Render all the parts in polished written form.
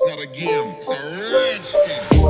not a game, it's a rich thing.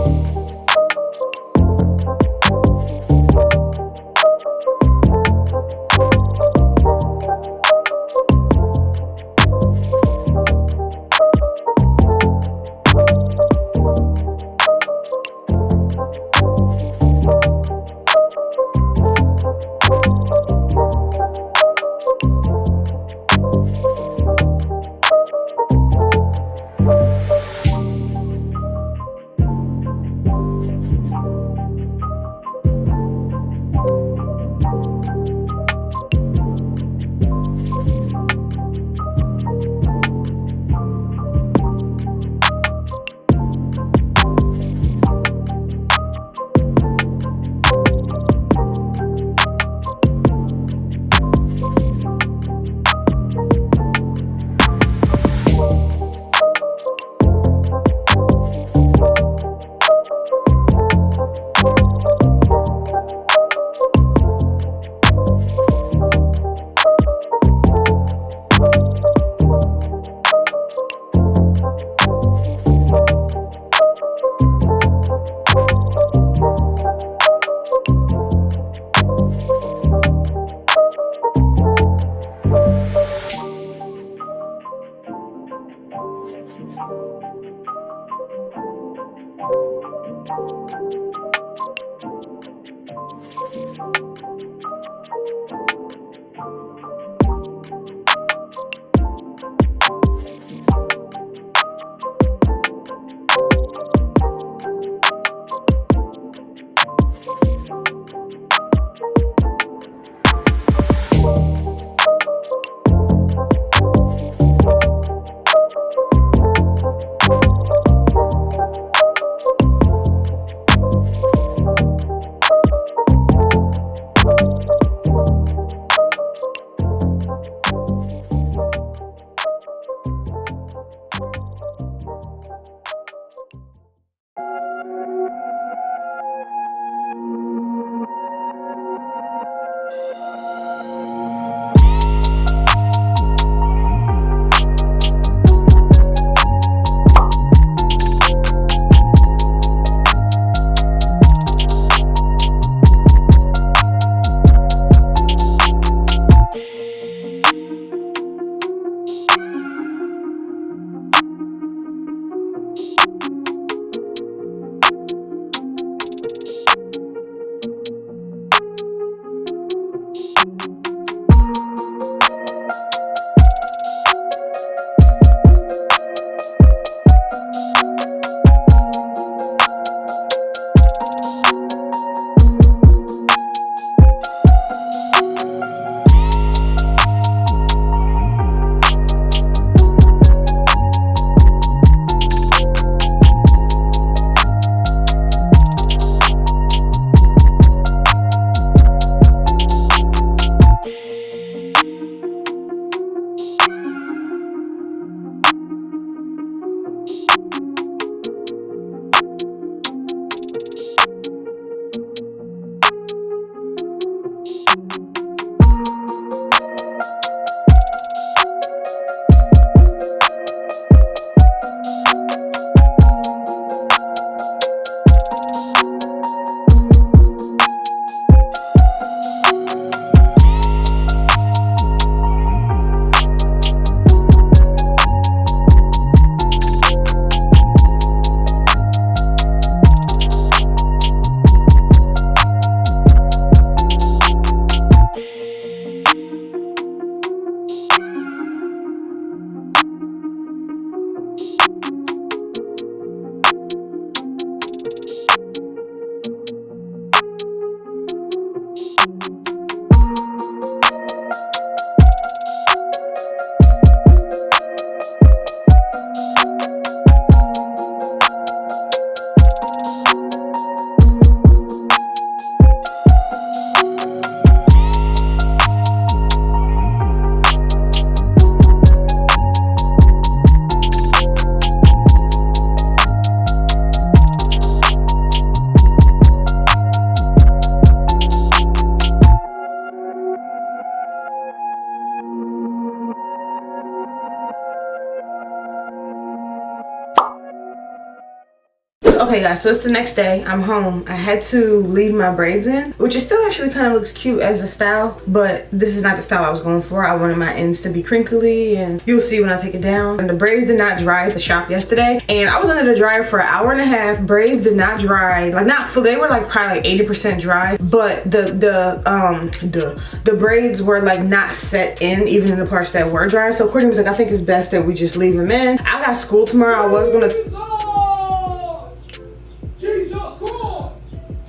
Okay guys, so it's the next day. I'm home. I had to leave my braids in, which it still actually kind of looks cute as a style, but this is not the style I was going for. I wanted my ends to be crinkly, and you'll see when I take it down. And the braids did not dry at the shop yesterday, and I was under the dryer for an hour and a half. Braids did not dry, like not full. They were like probably like 80% dry, but the braids were like not set in, even in the parts that were dry. So Courtney was like, I think it's best that we just leave them in. I got school tomorrow. I was gonna.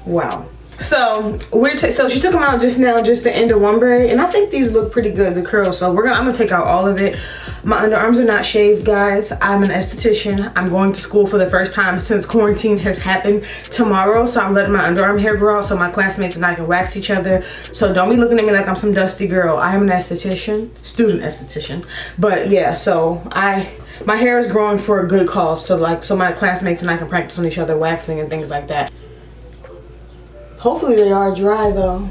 Wow. So so she took them out just now, just the end of one braid, and I think these look pretty good, the curls. So I'm gonna take out all of it. My underarms are not shaved, guys. I'm an esthetician. I'm going to school for the first time since quarantine has happened tomorrow, so I'm letting my underarm hair grow out so my classmates and I can wax each other. So don't be looking at me like I'm some dusty girl. I am an esthetician, student esthetician. But yeah, so my hair is growing for a good cause, so my classmates and I can practice on each other waxing and things like that. Hopefully they are dry though.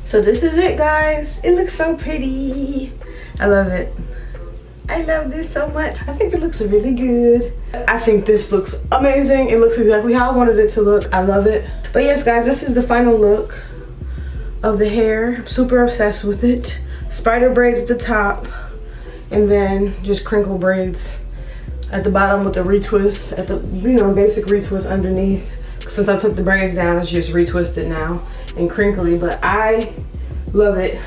So this is it, guys. It looks so pretty. I love it. I love this so much. I think it looks really good. I think this looks amazing. It looks exactly how I wanted it to look. I love it. But yes, guys, this is the final look of the hair. I'm super obsessed with it. Spider braids at the top, and then just crinkle braids at the bottom with the retwist at the, you know, basic retwist underneath. Since I took the braids down, it's just retwisted now and crinkly, but I love it.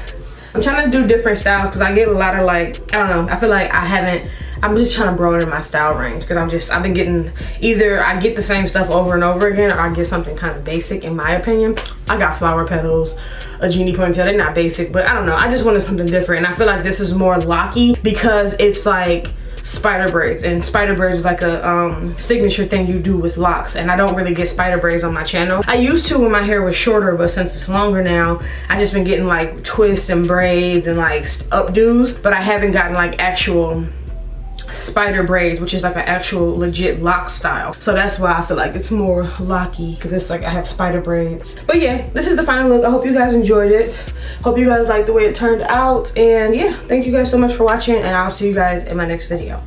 I'm trying to do different styles because I get a lot of, like, I don't know, I feel like I'm just trying to broaden my style range because I've been getting, either I get the same stuff over and over again, or I get something kind of basic in my opinion. I got flower petals, a genie ponytail. They're not basic, but I don't know, I just wanted something different, and I feel like this is more locky because it's like spider braids, and spider braids is like a signature thing you do with locks, and I don't really get spider braids on my channel. I used to when my hair was shorter, but since it's longer now, I just been getting like twists and braids and like updos, but I haven't gotten like actual spider braids, which is like an actual legit lock style. So that's why I feel like it's more locky, because it's like I have spider braids. But yeah, this is the final look. I hope you guys enjoyed it. Hope you guys liked the way it turned out. And yeah, thank you guys so much for watching, and I'll see you guys in my next video.